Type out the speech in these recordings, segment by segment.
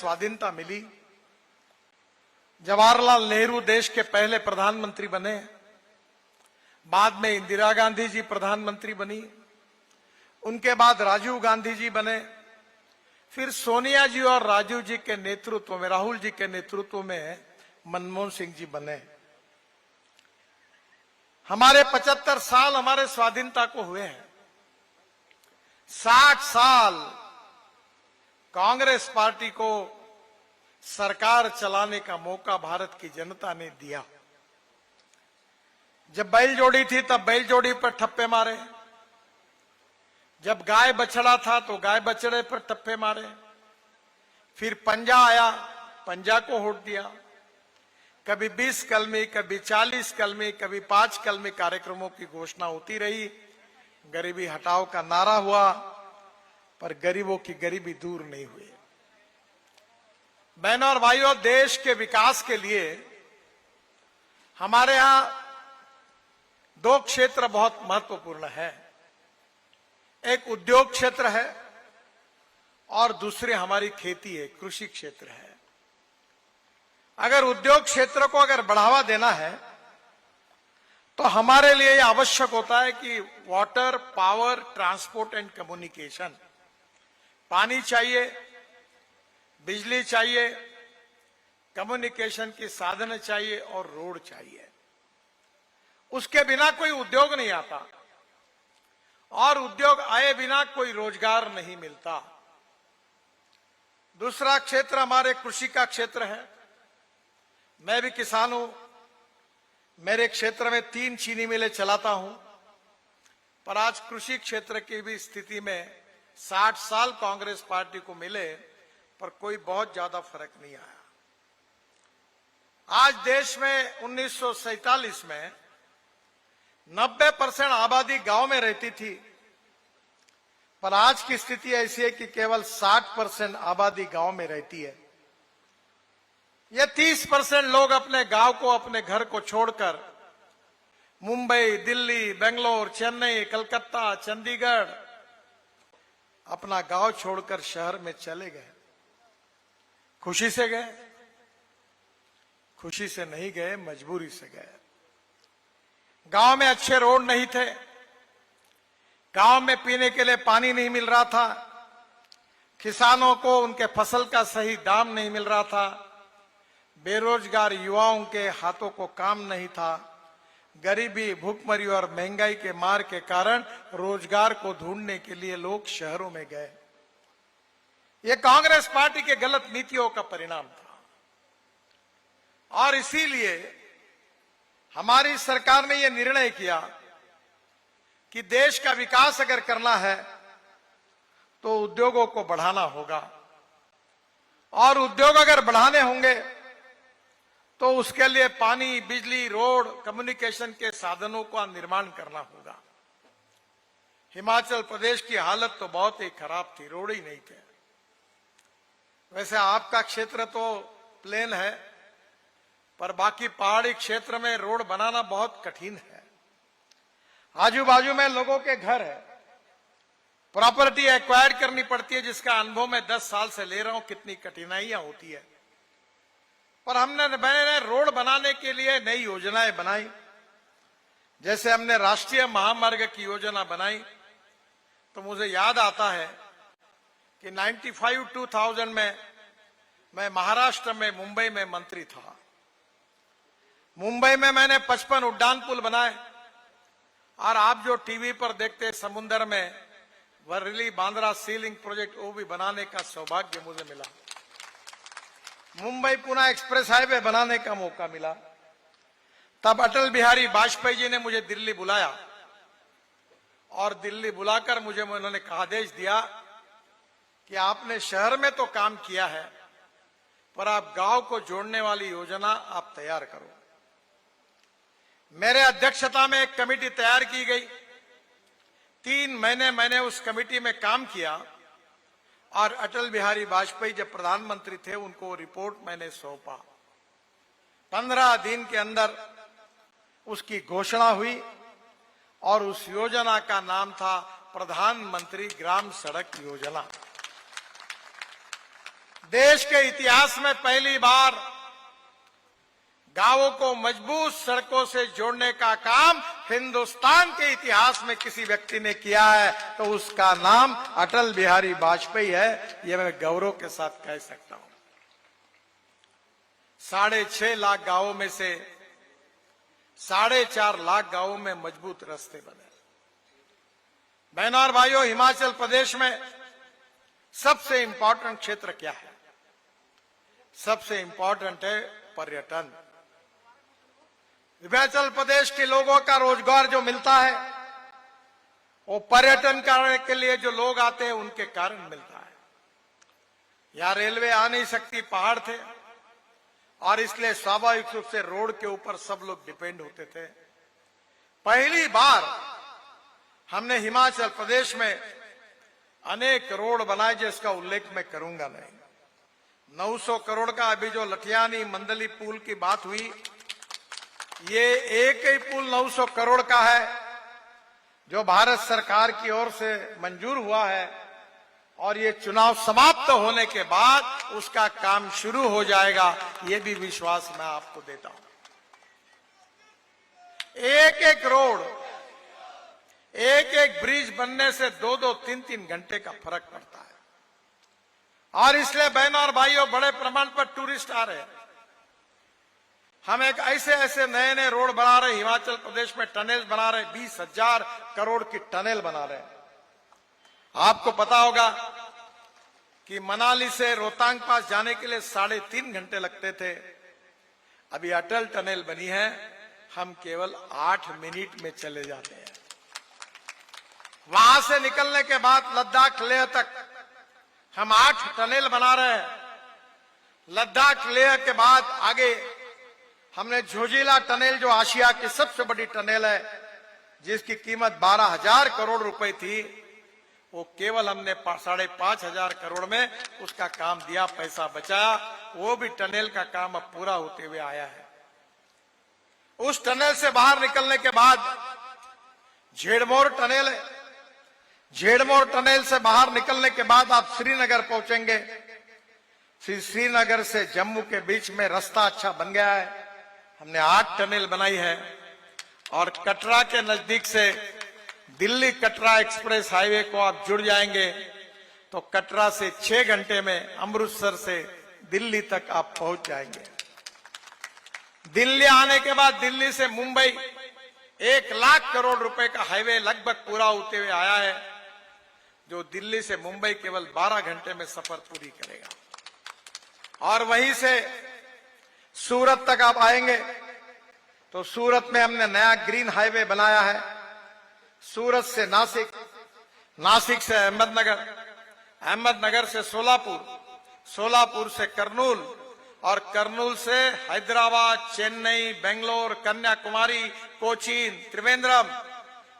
स्वाधीनता मिली, जवाहरलाल नेहरू देश के पहले प्रधानमंत्री बने, बाद में इंदिरा गांधी जी प्रधानमंत्री बनी, उनके बाद राजीव गांधी जी बने, फिर सोनिया जी और राजीव जी के नेतृत्व में, राहुल जी के नेतृत्व में मनमोहन सिंह जी बने। हमारे 75 साल हमारे स्वाधीनता को हुए हैं। 60 साल कांग्रेस पार्टी को सरकार चलाने का मौका भारत की जनता ने दिया। जब बैल जोड़ी थी तब बैल जोड़ी पर ठप्पे मारे, जब गाय बछड़ा था तो गाय बछड़े पर ठप्पे मारे, फिर पंजा आया, पंजा को वोट दिया। कभी 20 कलमी, कभी 40 कलमी, कभी 5 कलमी कार्यक्रमों की घोषणा होती रही। गरीबी हटाओ का नारा हुआ, पर गरीबों की गरीबी दूर नहीं हुई। बहनों और भाइयों, देश के विकास के लिए हमारे यहां 2 क्षेत्र बहुत महत्वपूर्ण है। एक उद्योग क्षेत्र है और दूसरी हमारी खेती है, कृषि क्षेत्र है। अगर उद्योग क्षेत्र को अगर बढ़ावा देना है तो हमारे लिए यह आवश्यक होता है कि water, power, transport and communication, पानी चाहिए, बिजली चाहिए, कम्युनिकेशन की साधन चाहिए और रोड चाहिए। उसके बिना कोई उद्योग नहीं आता और उद्योग आए बिना कोई रोजगार नहीं मिलता। दूसरा क्षेत्र हमारे कृषि का क्षेत्र है। मैं भी किसान हूं, मेरे क्षेत्र में 3 चीनी मिलें चलाता हूं, पर आज कृषि क्षेत्र की भी स्थिति में 60 साल कांग्रेस पार्टी को मिले पर कोई बहुत ज्यादा फर्क नहीं आया। आज देश में 1947 में 90% आबादी गांव में रहती थी, पर आज की स्थिति ऐसी है कि केवल 60% आबादी गांव में रहती है। ये 30% लोग अपने गांव को, अपने घर को छोड़कर मुंबई, दिल्ली, बेंगलोर, चेन्नई, कलकत्ता, चंडीगढ़ अपना गांव छोड़कर शहर में चले गए। खुशी से गए? खुशी से नहीं गए, मजबूरी से गए। गांव में अच्छे रोड नहीं थे, गांव में पीने के लिए पानी नहीं मिल रहा था, किसानों को उनके फसल का सही दाम नहीं मिल रहा था, बेरोजगार युवाओं के हाथों को काम नहीं था। गरीबी, भूखमरी और महंगाई के मार के कारण रोजगार को ढूंढने के लिए लोग शहरों में गए। यह कांग्रेस पार्टी के गलत नीतियों का परिणाम था और इसीलिए हमारी सरकार ने यह निर्णय किया कि देश का विकास अगर करना है तो उद्योगों को बढ़ाना होगा और उद्योग अगर बढ़ाने होंगे तो उसके लिए पानी, बिजली, रोड, कम्युनिकेशन के साधनों का निर्माण करना होगा। हिमाचल प्रदेश की हालत तो बहुत ही खराब थी, रोड ही नहीं थे। वैसे आपका क्षेत्र तो प्लेन है, पर बाकी पहाड़ी क्षेत्र में रोड बनाना बहुत कठिन है। आजू बाजू में लोगों के घर है, प्रॉपर्टी एक्वायर करनी पड़ती है, जिसका अनुभव मैं 10 साल से ले रहा हूं, कितनी कठिनाइयां होती है। पर मैंने रोड बनाने के लिए नई योजनाएं बनाई। जैसे हमने राष्ट्रीय महामार्ग की योजना बनाई, तो मुझे याद आता है कि 95-2000 में मैं महाराष्ट्र में, मुंबई में मंत्री था। मुंबई में मैंने 55 उड्डान पुल बनाए और आप जो टीवी पर देखते समुद्र में वर्ली बांद्रा सीलिंग प्रोजेक्ट, वो भी बनाने का सौभाग्य मुझे मिला। मुंबई पुणे एक्सप्रेस हाईवे बनाने का मौका मिला। तब अटल बिहारी वाजपेयी जी ने मुझे दिल्ली बुलाया और दिल्ली बुलाकर मुझे उन्होंने आदेश दिया कि आपने शहर में तो काम किया है, पर आप गांव को जोड़ने वाली योजना आप तैयार करो। मेरे अध्यक्षता में एक कमेटी तैयार की गई। 3 महीने मैंने उस कमेटी में काम किया और अटल बिहारी वाजपेयी जब प्रधानमंत्री थे, उनको रिपोर्ट मैंने सौंपा। 15 दिन के अंदर उसकी घोषणा हुई और उस योजना का नाम था प्रधानमंत्री ग्राम सड़क योजना। देश के इतिहास में पहली बार गांवों को मजबूत सड़कों से जोड़ने का काम हिंदुस्तान के इतिहास में किसी व्यक्ति ने किया है तो उसका नाम अटल बिहारी वाजपेयी है। यह मैं गौरव के साथ कह सकता हूं। 6.5 लाख गांवों में से 4.5 लाख गांवों में मजबूत रास्ते बने। बहनों और भाइयों, हिमाचल प्रदेश में सबसे इंपॉर्टेंट क्षेत्र क्या है? सबसे इंपॉर्टेंट है पर्यटन। हिमाचल प्रदेश के लोगों का रोजगार जो मिलता है वो पर्यटन करने के लिए जो लोग आते हैं उनके कारण मिलता है। यहां रेलवे आ नहीं सकती, पहाड़ थे, और इसलिए स्वाभाविक रूप से रोड के ऊपर सब लोग डिपेंड होते थे। पहली बार हमने हिमाचल प्रदेश में अनेक रोड बनाए जिसका उल्लेख मैं करूंगा नहीं। 900 करोड़ का अभी जो लठियानी मंदली पुल की बात हुई, ये एक ही पुल 900 करोड़ का है जो भारत सरकार की ओर से मंजूर हुआ है, और ये चुनाव समाप्त होने के बाद उसका काम शुरू हो जाएगा, ये भी विश्वास मैं आपको देता हूं। एक एक रोड, एक एक ब्रिज बनने से 2-2, 3-3 घंटे का फर्क पड़ता है, और इसलिए बहनों और भाइयों बड़े प्रमाण पर टूरिस्ट आ रहे हैं। हम एक ऐसे नए नए रोड बना रहे, हिमाचल प्रदेश में टनल बना रहे, 20,000 करोड़ की टनल बना रहे। आपको पता होगा कि मनाली से रोहतांग पास जाने के लिए 3.5 घंटे लगते थे। अभी अटल टनल बनी है, हम केवल 8 मिनट में चले जाते हैं। वहां से निकलने के बाद लद्दाख लेह तक हम 8 टनल बना रहे हैं। लद्दाख लेह के बाद आगे हमने झोजिला टनल, जो आशिया की सबसे बड़ी टनल है, जिसकी कीमत 12,000 करोड़ रुपए थी, वो केवल हमने 5,500 करोड़ में उसका काम दिया, पैसा बचाया। वो भी टनल का काम अब पूरा होते हुए आया है। उस टनल से बाहर निकलने के बाद झेड़मोर टनल है। झेड़मोर टनल से बाहर निकलने के बाद आप श्रीनगर पहुंचेंगे। फिर श्रीनगर से जम्मू के बीच में रास्ता अच्छा बन गया है, हमने 8 टनल बनाई है। और कटरा के नजदीक से दिल्ली कटरा एक्सप्रेस हाईवे को आप जुड़ जाएंगे तो कटरा से 6 घंटे में अमृतसर से दिल्ली तक आप पहुंच जाएंगे। दिल्ली आने के बाद दिल्ली से मुंबई 1 लाख करोड़ रुपए का हाईवे लगभग पूरा होते हुए आया है, जो दिल्ली से मुंबई केवल 12 घंटे में सफर पूरी करेगा। और वहीं से सूरत तक आप आएंगे तो सूरत में हमने नया ग्रीन हाईवे बनाया है। सूरत से नासिक, नासिक से अहमदनगर, अहमदनगर से सोलापुर, सोलापुर से करनूल, और करनूल से हैदराबाद, चेन्नई, बेंगलोर, कन्याकुमारी, कोचीन, त्रिवेंद्रम,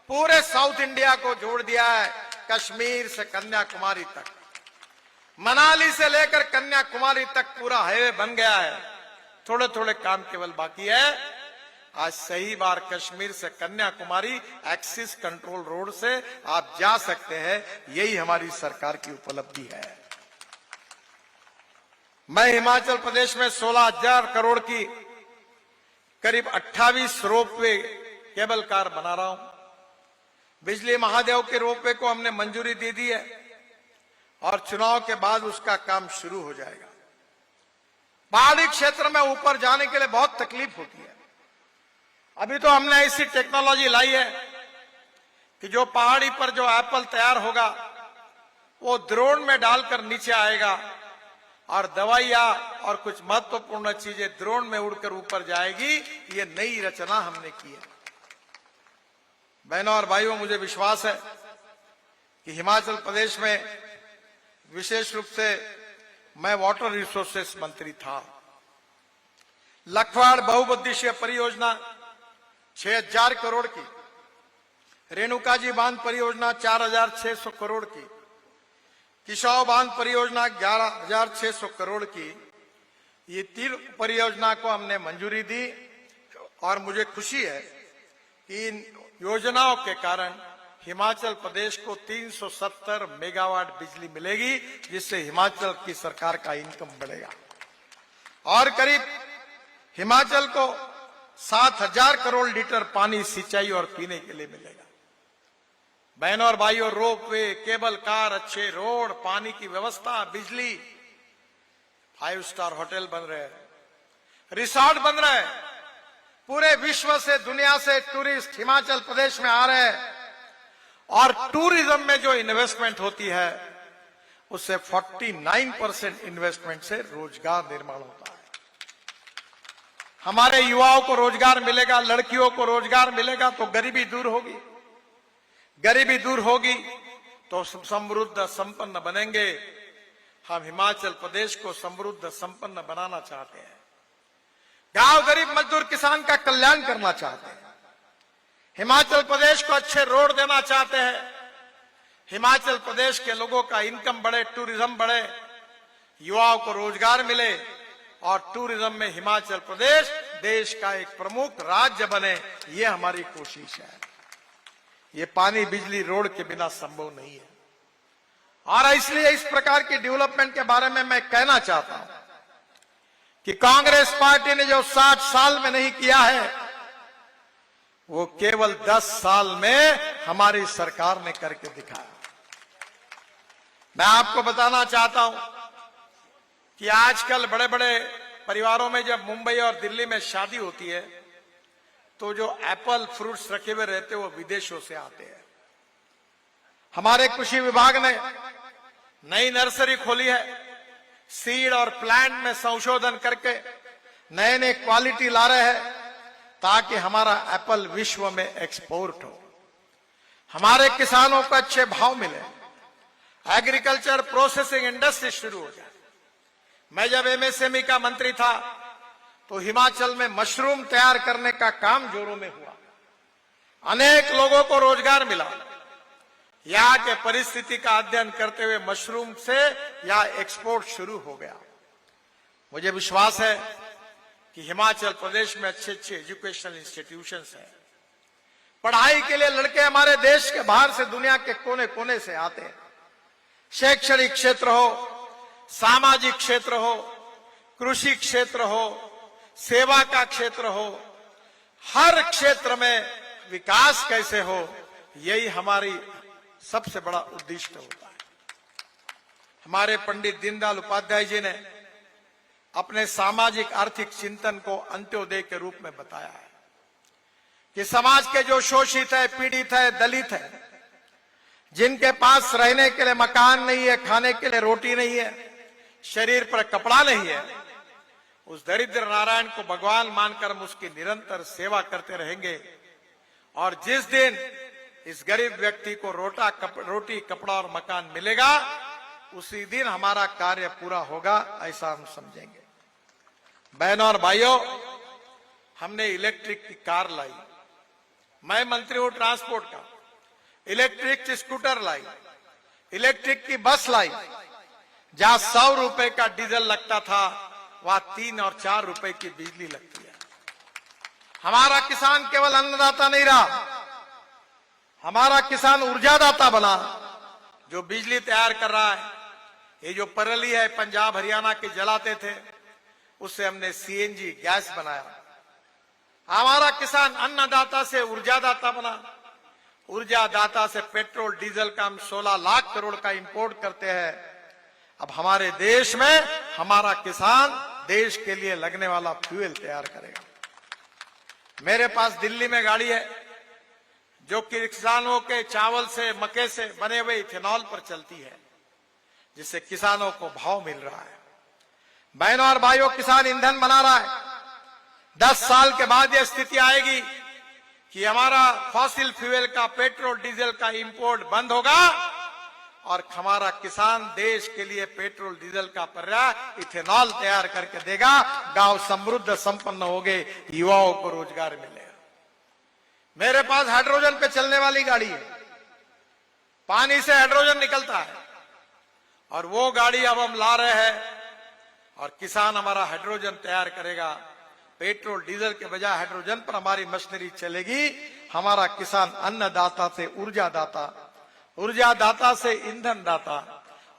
पूरे साउथ इंडिया को जोड़ दिया है। कश्मीर से कन्याकुमारी तक, मनाली से लेकर कन्याकुमारी तक पूरा हाईवे बन गया है। थोड़े थोड़े काम केवल बाकी है। आज सही बार कश्मीर से कन्याकुमारी एक्सिस कंट्रोल रोड से आप जा सकते हैं। यही हमारी सरकार की उपलब्धि है। मैं हिमाचल प्रदेश में 16,000 करोड़ की करीब 28 रोपवे केबल कार बना रहा हूं। बिजली महादेव के रोपवे को हमने मंजूरी दे दी है और चुनाव के बाद उसका काम शुरू हो जाएगा। पहाड़ी क्षेत्र में ऊपर जाने के लिए बहुत तकलीफ होती है। अभी तो हमने ऐसी टेक्नोलॉजी लाई है कि जो पहाड़ी पर जो एप्पल तैयार होगा वो ड्रोन में डालकर नीचे आएगा, और दवाइयां और कुछ महत्वपूर्ण चीजें ड्रोन में उड़कर ऊपर जाएगी। ये नई रचना हमने की है। बहनों और भाइयों, मुझे विश्वास है कि हिमाचल प्रदेश में विशेष रूप से मैं वाटर रिसोर्सेस मंत्री था। लखवाड़ बहुउद्देशीय परियोजना 6,000 करोड़ की, रेणुका जी बांध परियोजना 4,600 करोड़ की, किशाव बांध परियोजना 11,600 करोड़ की, ये 3 परियोजना को हमने मंजूरी दी। और मुझे खुशी है कि इन योजनाओं के कारण हिमाचल प्रदेश को 370 मेगावाट बिजली मिलेगी, जिससे हिमाचल की सरकार का इनकम बढ़ेगा और करीब हिमाचल को 7,000 करोड़ लीटर पानी सिंचाई और पीने के लिए मिलेगा। बहनों और भाइयों, रोपवे, केबल कार, अच्छे रोड, पानी की व्यवस्था, बिजली, 5 स्टार होटल बन रहे हैं, रिसोर्ट बन रहे हैं। पूरे विश्व से, दुनिया से टूरिस्ट हिमाचल प्रदेश में आ रहे हैं और टूरिज्म में जो इन्वेस्टमेंट होती है उससे 49% इन्वेस्टमेंट से रोजगार निर्माण होता है। हमारे युवाओं को रोजगार मिलेगा, लड़कियों को रोजगार मिलेगा तो गरीबी दूर होगी। गरीबी दूर होगी तो समृद्ध संपन्न बनेंगे। हम हिमाचल प्रदेश को समृद्ध संपन्न बनाना चाहते हैं। गांव, गरीब, मजदूर, किसान का कल्याण करना चाहते हैं। हिमाचल प्रदेश को अच्छे रोड देना चाहते हैं। हिमाचल प्रदेश के लोगों का इनकम बढ़े, टूरिज्म बढ़े, युवाओं को रोजगार मिले और टूरिज्म में हिमाचल प्रदेश देश का एक प्रमुख राज्य बने, ये हमारी कोशिश है। ये पानी, बिजली, रोड के बिना संभव नहीं है और इसलिए इस प्रकार की डेवलपमेंट के बारे में मैं कहना चाहता हूं कि कांग्रेस पार्टी ने जो 60 साल में नहीं किया है वो केवल 10 साल में हमारी सरकार ने करके दिखाया। मैं आपको बताना चाहता हूं कि आजकल बड़े बड़े परिवारों में जब मुंबई और दिल्ली में शादी होती है तो जो एप्पल फ्रूट्स रखे हुए रहते हैं वो विदेशों से आते हैं। हमारे कृषि विभाग ने नई नर्सरी खोली है, सीड और प्लांट में संशोधन करके नए नए क्वालिटी ला रहे हैं ताकि हमारा एप्पल विश्व में एक्सपोर्ट हो, हमारे किसानों को अच्छे भाव मिले, एग्रीकल्चर प्रोसेसिंग इंडस्ट्री शुरू हो जाए। मैं जब एमएसएमई का मंत्री था तो हिमाचल में मशरूम तैयार करने का काम जोरों में हुआ, अनेक लोगों को रोजगार मिला। यहाँ के परिस्थिति का अध्ययन करते हुए मशरूम से यहाँ एक्सपोर्ट शुरू हो गया। मुझे विश्वास है कि हिमाचल प्रदेश में अच्छे अच्छे एजुकेशनल इंस्टीट्यूशंस हैं। पढ़ाई के लिए लड़के हमारे देश के बाहर से, दुनिया के कोने कोने से आते हैं। शैक्षणिक क्षेत्र हो, सामाजिक क्षेत्र हो, कृषि क्षेत्र हो, सेवा का क्षेत्र हो, हर क्षेत्र में विकास कैसे हो, यही हमारी सबसे बड़ा उद्देश्य होता है। हमारे पंडित दीनदयाल उपाध्याय जी ने अपने सामाजिक आर्थिक चिंतन को अंत्योदय के रूप में बताया है कि समाज के जो शोषित है, पीड़ित है, दलित है, जिनके पास रहने के लिए मकान नहीं है, खाने के लिए रोटी नहीं है, शरीर पर कपड़ा नहीं है, उस दरिद्र नारायण को भगवान मानकर हम उसकी निरंतर सेवा करते रहेंगे। और जिस दिन इस गरीब व्यक्ति को रोटी, कपड़ा और मकान मिलेगा, उसी दिन हमारा कार्य पूरा होगा, ऐसा हम समझेंगे। बहनों और भाइयों, हमने इलेक्ट्रिक की कार लाई, मैं मंत्री हूं ट्रांसपोर्ट का, इलेक्ट्रिक स्कूटर लाई, इलेक्ट्रिक की बस लाई। जहां 100 रुपए का डीजल लगता था वहां 3 और 4 रुपए की बिजली लगती है। हमारा किसान केवल अन्नदाता नहीं रहा, हमारा किसान ऊर्जादाता बना, जो बिजली तैयार कर रहा है। ये जो पराली है पंजाब हरियाणा के जलाते थे, उससे हमने सीएनजी गैस बनाया। हमारा किसान अन्नदाता से ऊर्जादाता बना, ऊर्जादाता से पेट्रोल डीजल का हम 16 लाख करोड़ का इंपोर्ट करते हैं। अब हमारे देश में हमारा किसान देश के लिए लगने वाला फ्यूल तैयार करेगा। मेरे पास दिल्ली में गाड़ी है जो कि किसानों के चावल से, मक्के से बने हुए इथेनॉल पर चलती है, जिससे किसानों को भाव मिल रहा है। बहनों और भाइयों, किसान ईंधन बना रहा है। 10 साल के बाद यह स्थिति आएगी कि हमारा फॉसिल फ्यूल का, पेट्रोल डीजल का इंपोर्ट बंद होगा और हमारा किसान देश के लिए पेट्रोल डीजल का पर्याय इथेनॉल तैयार करके देगा। गांव समृद्ध संपन्न हो गए, युवाओं को रोजगार मिलेगा। मेरे पास हाइड्रोजन पे चलने वाली गाड़ी है, पानी से हाइड्रोजन निकलता है और वो गाड़ी अब हम ला रहे हैं और किसान हमारा हाइड्रोजन तैयार करेगा। पेट्रोल डीजल के बजाय हाइड्रोजन पर हमारी मशीनरी चलेगी हमारा किसान अन्नदाता से ऊर्जा दाता, ऊर्जा दाता से ईंधन दाता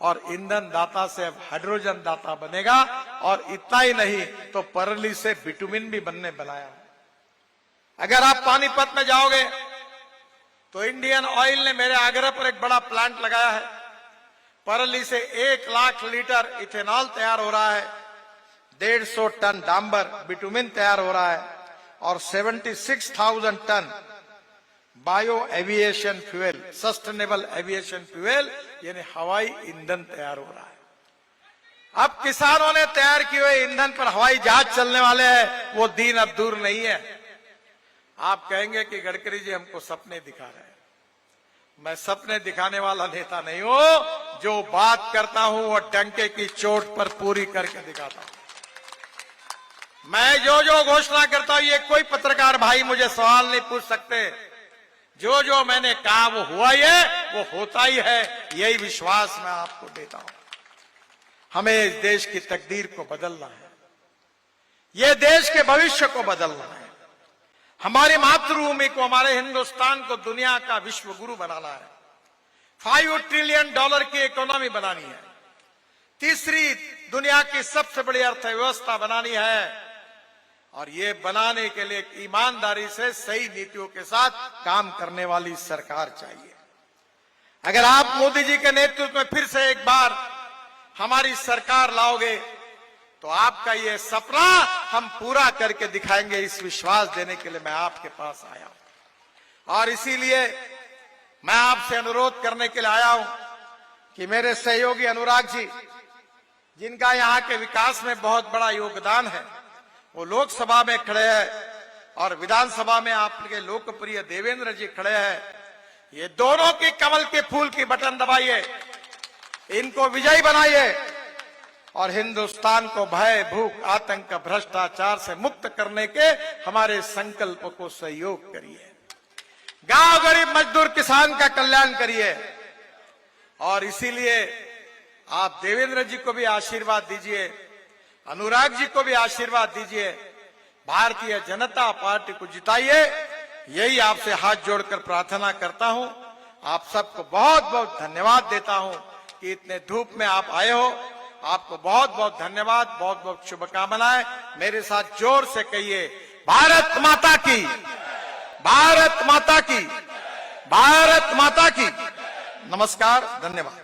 और ईंधन दाता से अब हाइड्रोजन दाता बनेगा। और इतना ही नहीं तो परली से बिटुमिन भी बनने बनाया। अगर आप पानीपत में जाओगे तो इंडियन ऑयल ने मेरे आग्रह पर एक बड़ा प्लांट लगाया है। परली से 1 लाख लीटर इथेनॉल तैयार हो रहा है, 150 टन डांबर बिटुमिन तैयार हो रहा है और 76,000 tonne bio aviation fuel, sustainable aviation fuel यानी हवाई ईंधन तैयार हो रहा है। अब किसानों ने तैयार किए हुए ईंधन पर हवाई जहाज चलने वाले हैं, वो दिन अब दूर नहीं है। आप कहेंगे कि गडकरी जी हमको सपने दिखा रहे हैं। मैं सपने दिखाने वाला नेता नहीं हूं, जो बात करता हूं वो डंके की चोट पर पूरी करके दिखाता हूं। मैं जो घोषणा करता हूं ये कोई पत्रकार भाई मुझे सवाल नहीं पूछ सकते। जो मैंने कहा वो हुआ ही है, वो होता ही है, यही विश्वास मैं आपको देता हूं। हमें इस देश की तकदीर को बदलना है, ये देश के भविष्य को बदलना है, हमारी मातृभूमि को, हमारे हिंदुस्तान को दुनिया का विश्व गुरु बनाना है, $5 ट्रिलियन की इकोनॉमी बनानी है, तीसरी दुनिया की सबसे बड़ी अर्थव्यवस्था बनानी है। और ये बनाने के लिए ईमानदारी से सही नीतियों के साथ काम करने वाली सरकार चाहिए। अगर आप मोदी जी के नेतृत्व में फिर से एक बार हमारी सरकार लाओगे तो आपका ये सपना हम पूरा करके दिखाएंगे, इस विश्वास देने के लिए मैं आपके पास आया हूं। और इसीलिए मैं आपसे अनुरोध करने के लिए आया हूं कि मेरे सहयोगी अनुराग जी, जिनका यहां के विकास में बहुत बड़ा योगदान है, वो लोकसभा में खड़े हैं और विधानसभा में आपके लोकप्रिय देवेंद्र जी खड़े हैं। ये दोनों की कमल के फूल की बटन दबाइए, इनको विजयी बनाइए और हिंदुस्तान को भय, भूख, आतंक, भ्रष्टाचार से मुक्त करने के हमारे संकल्प को सहयोग करिए। गांव गरीब मजदूर किसान का कल्याण करिए। और इसीलिए आप देवेंद्र जी को भी आशीर्वाद दीजिए, अनुराग जी को भी आशीर्वाद दीजिए, भारतीय जनता पार्टी को जिताइए। यही आपसे हाथ जोड़कर प्रार्थना करता हूं। आप सबको बहुत बहुत धन्यवाद देता हूं कि इतने धूप में आप आए हो। आपको बहुत बहुत धन्यवाद, बहुत बहुत शुभकामनाएं। मेरे साथ जोर से कहिए, भारत माता की, भारत माता की, भारत माता की। नमस्कार, धन्यवाद।